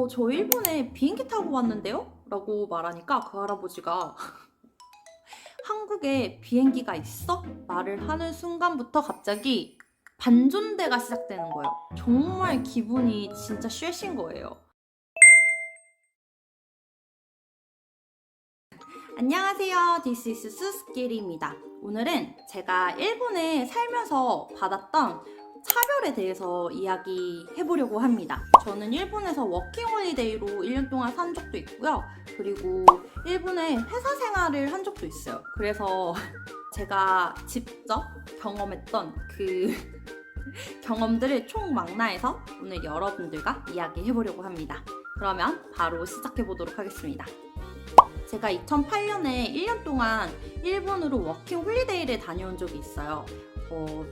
저 일본에 비행기 타고 왔는데요? 라고 말하니까 그 할아버지가 한국에 비행기가 있어? 말을 하는 순간부터 갑자기 반존대가 시작되는 거예요. 정말 기분이 진짜 쉐신 거예요. 안녕하세요. This is 수스길입니다. 오늘은 제가 일본에 살면서 받았던 차별에 대해서 이야기해보려고 합니다. 저는 일본에서 워킹홀리데이로 1년 동안 산 적도 있고요. 그리고 일본에 회사 생활을 한 적도 있어요. 그래서 제가 직접 경험했던 그 경험들을 총망라해서 오늘 여러분들과 이야기해보려고 합니다. 그러면 바로 시작해보도록 하겠습니다. 제가 2008년에 1년 동안 일본으로 워킹 홀리데이를 다녀온 적이 있어요.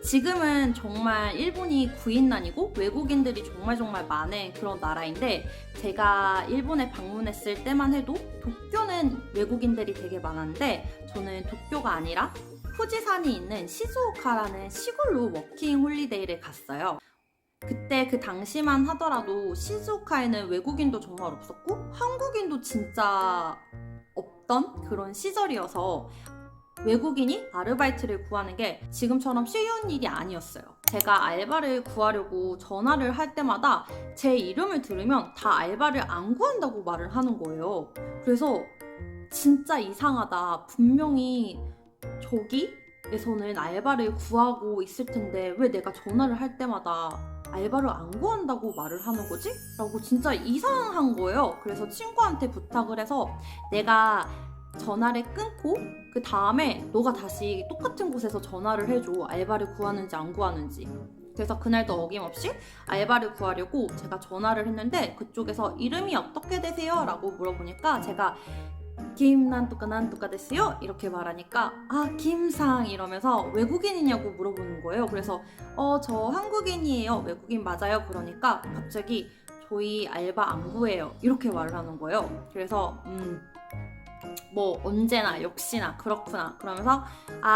지금은 정말 일본이 구인난이고 외국인들이 정말 많은 그런 나라인데, 제가 일본에 방문했을 때만 해도 도쿄는 외국인들이 되게 많았는데 저는 도쿄가 아니라 후지산이 있는 시즈오카라는 시골로 워킹 홀리데이를 갔어요. 그때 그 당시만 하더라도 시즈오카에는 외국인도 정말 없었고 한국인도 진짜 없던 그런 시절이어서 외국인이 아르바이트를 구하는 게 지금처럼 쉬운 일이 아니었어요. 제가 알바를 구하려고 전화를 할 때마다 제 이름을 들으면 다 알바를 안 구한다고 말을 하는 거예요. 그래서 진짜 이상하다. 분명히 저기에서는 알바를 구하고 있을 텐데 왜 내가 전화를 할 때마다 알바를 안 구한다고 말을 하는 거지? 라고 진짜 이상한 거예요. 그래서 친구한테 부탁을 해서 내가 전화를 끊고 그 다음에 너가 다시 똑같은 곳에서 전화를 해줘. 알바를 구하는지 안 구하는지. 그래서 그날도 어김없이 알바를 구하려고 제가 전화를 했는데 그쪽에서 이름이 어떻게 되세요? 라고 물어보니까 제가 김난뚜까 난뚜까 됐어요? 이렇게 말하니까 김상 이러면서 외국인이냐고 물어보는 거예요. 그래서 저 한국인이에요. 외국인 맞아요? 그러니까 갑자기 저희 알바 안 구해요. 이렇게 말을 하는 거예요. 그래서 뭐 언제나 역시나 그렇구나 그러면서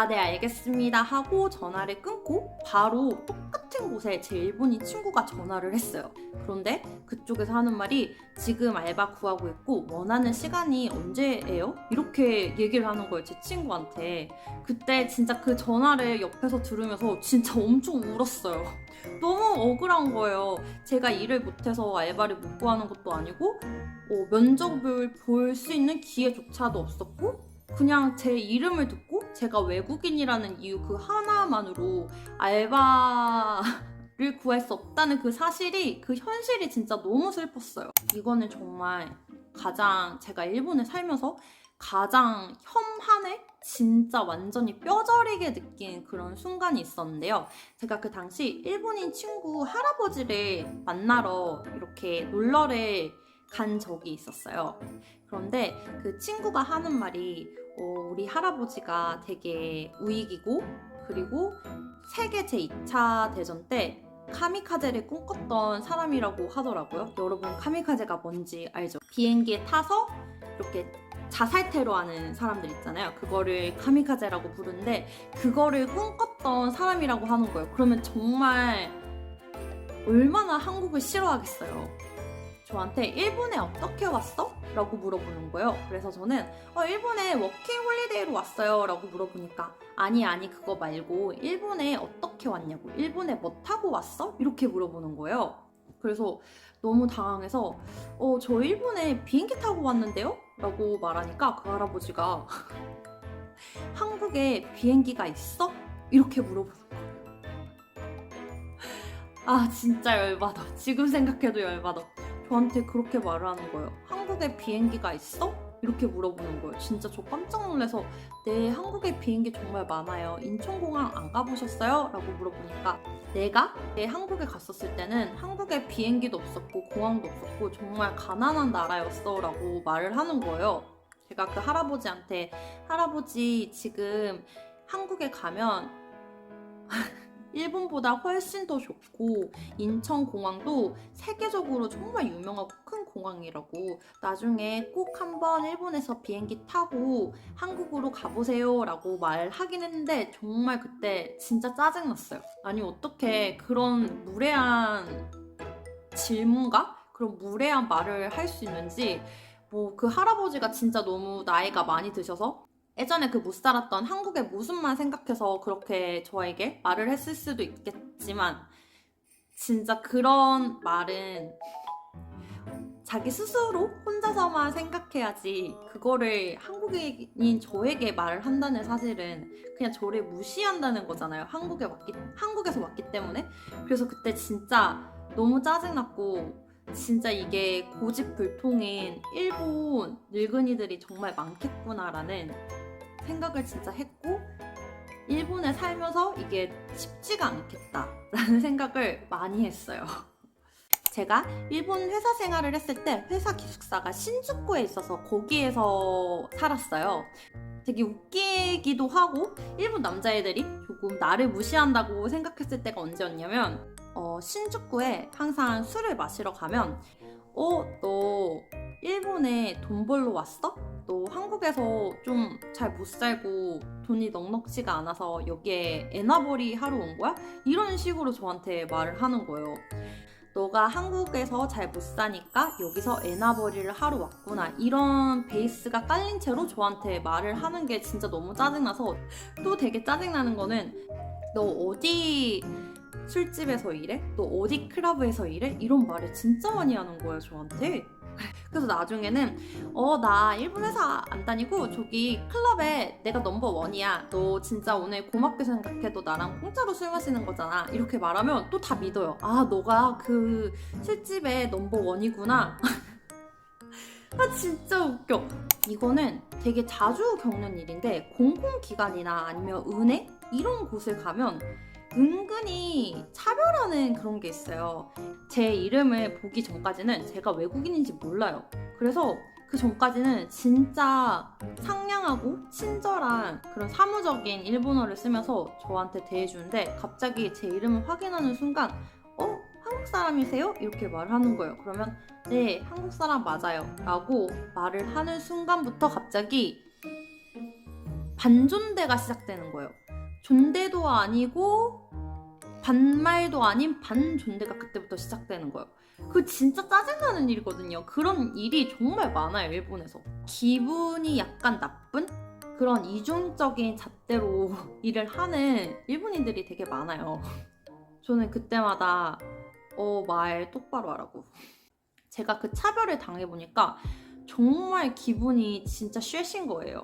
네 알겠습니다 하고 전화를 끊고 바로 똑같은 곳에 제 일본인 친구가 전화를 했어요. 그런데 그쪽에서 하는 말이 지금 알바 구하고 있고 원하는 시간이 언제예요? 이렇게 얘기를 하는 거예요, 제 친구한테. 그때 진짜 그 전화를 옆에서 들으면서 진짜 엄청 울었어요. 너무 억울한 거예요. 제가 일을 못해서 알바를 못 구하는 것도 아니고 면접을 볼 수 있는 기회조차도 없었고 그냥 제 이름을 듣고 제가 외국인이라는 이유 그 하나만으로 알바를 구할 수 없다는 그 사실이, 그 현실이 진짜 너무 슬펐어요. 이거는 정말 가장 제가 일본에 살면서 가장 혐한에 진짜 완전히 뼈저리게 느낀 그런 순간이 있었는데요. 제가 그 당시 일본인 친구 할아버지를 만나러 이렇게 놀러를 간 적이 있었어요. 그런데 그 친구가 하는 말이 우리 할아버지가 되게 우익이고 그리고 세계 제2차 대전 때 카미카제를 꿈꿨던 사람이라고 하더라고요. 여러분 카미카제가 뭔지 알죠? 비행기에 타서 이렇게 자살 테러하는 사람들 있잖아요. 그거를 카미카제라고 부르는데 그거를 꿈꿨던 사람이라고 하는 거예요. 그러면 정말 얼마나 한국을 싫어하겠어요. 저한테 일본에 어떻게 왔어? 라고 물어보는 거예요. 그래서 저는 일본에 워킹 홀리데이로 왔어요 라고 물어보니까 아니 그거 말고 일본에 어떻게 왔냐고, 일본에 뭐 타고 왔어? 이렇게 물어보는 거예요. 그래서 너무 당황해서 저 일본에 비행기 타고 왔는데요? 라고 말하니까 그 할아버지가 한국에 비행기가 있어? 이렇게 물어보는 거예요. 진짜 열받아. 지금 생각해도 열받아. 저한테 그렇게 말을 하는 거예요. 한국에 비행기가 있어? 이렇게 물어보는 거예요. 진짜 저 깜짝 놀라서 네, 한국에 비행기 정말 많아요. 인천공항 안 가보셨어요? 라고 물어보니까 내가 한국에 갔었을 때는 한국에 비행기도 없었고 공항도 없었고 정말 가난한 나라였어 라고 말을 하는 거예요. 제가 그 할아버지한테 할아버지 지금 한국에 가면 일본보다 훨씬 더 좋고 인천공항도 세계적으로 정말 유명하고 큰 공항이라고, 나중에 꼭 한번 일본에서 비행기 타고 한국으로 가보세요 라고 말하긴 했는데 정말 그때 진짜 짜증났어요. 아니 어떻게 그런 무례한 질문과 그런 무례한 말을 할 수 있는지, 뭐 그 할아버지가 진짜 너무 나이가 많이 드셔서 예전에 그 못 살았던 한국의 모습만 생각해서 그렇게 저에게 말을 했을 수도 있겠지만, 진짜 그런 말은 자기 스스로 혼자서만 생각해야지, 그거를 한국인인 저에게 말을 한다는 사실은 그냥 저를 무시한다는 거잖아요. 한국에서 왔기 때문에. 그래서 그때 진짜 너무 짜증났고, 진짜 이게 고집불통인 일본 늙은이들이 정말 많겠구나라는 생각을 진짜 했고, 일본에 살면서 이게 쉽지가 않겠다라는 생각을 많이 했어요. 제가 일본 회사 생활을 했을 때 회사 기숙사가 신주쿠에 있어서 거기에서 살았어요. 되게 웃기기도 하고, 일본 남자애들이 조금 나를 무시한다고 생각했을 때가 언제였냐면, 신주쿠에 항상 술을 마시러 가면 너 일본에 돈 벌러 왔어? 너 한국에서 좀 잘 못 살고 돈이 넉넉지가 않아서 여기에 애나버리 하러 온 거야? 이런 식으로 저한테 말을 하는 거예요. 너가 한국에서 잘 못 사니까 여기서 애나버리를 하러 왔구나, 이런 베이스가 깔린 채로 저한테 말을 하는 게 진짜 너무 짜증나서, 또 되게 짜증나는 거는 너 어디 술집에서 일해? 너 어디 클럽에서 일해? 이런 말을 진짜 많이 하는 거예요, 저한테. 그래서 나중에는 나 일본 회사 안 다니고 저기 클럽에 내가 넘버원이야, 너 진짜 오늘 고맙게 생각해, 너 나랑 공짜로 술 마시는 거잖아, 이렇게 말하면 또 다 믿어요. 아, 너가 그 술집의 넘버원이구나. 아, 진짜 웃겨. 이거는 되게 자주 겪는 일인데, 공공기관이나 아니면 은행 이런 곳을 가면 은근히 차별하는 그런 게 있어요. 제 이름을 보기 전까지는 제가 외국인인지 몰라요. 그래서 그 전까지는 진짜 상냥하고 친절한 그런 사무적인 일본어를 쓰면서 저한테 대해주는데, 갑자기 제 이름을 확인하는 순간 한국 사람이세요? 이렇게 말을 하는 거예요. 그러면 네, 한국 사람 맞아요 라고 말을 하는 순간부터 갑자기 반존대가 시작되는 거예요. 존대도 아니고 반말도 아닌 반존대가 그때부터 시작되는 거예요. 그거 진짜 짜증나는 일이거든요. 그런 일이 정말 많아요, 일본에서. 기분이 약간 나쁜 그런 이중적인 잣대로 일을 하는 일본인들이 되게 많아요. 저는 그때마다 말 똑바로 하라고. 제가 그 차별을 당해보니까 정말 기분이 진짜 쉐신 거예요.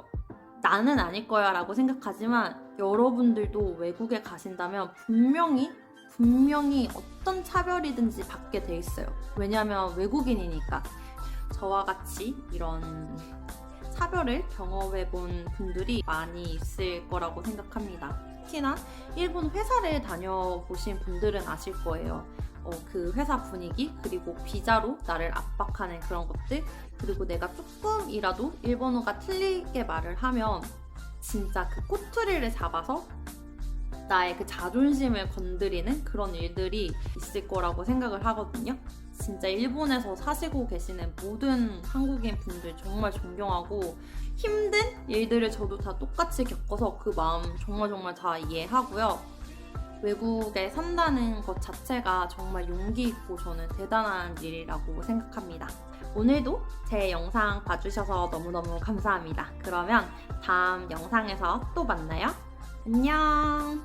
나는 아닐 거야 라고 생각하지만, 여러분들도 외국에 가신다면 분명히 어떤 차별이든지 받게 돼 있어요. 왜냐하면 외국인이니까. 저와 같이 이런 차별을 경험해 본 분들이 많이 있을 거라고 생각합니다. 특히나 일본 회사를 다녀보신 분들은 아실 거예요. 그 회사 분위기, 그리고 비자로 나를 압박하는 그런 것들, 그리고 내가 조금이라도 일본어가 틀리게 말을 하면 진짜 그 꼬투리를 잡아서 나의 그 자존심을 건드리는 그런 일들이 있을 거라고 생각을 하거든요. 진짜 일본에서 사시고 계시는 모든 한국인 분들 정말 존경하고, 힘든 일들을 저도 다 똑같이 겪어서 그 마음 정말 다 이해하고요. 외국에 산다는 것 자체가 정말 용기 있고 저는 대단한 일이라고 생각합니다. 오늘도 제 영상 봐주셔서 너무너무 감사합니다. 그러면 다음 영상에서 또 만나요. 안녕.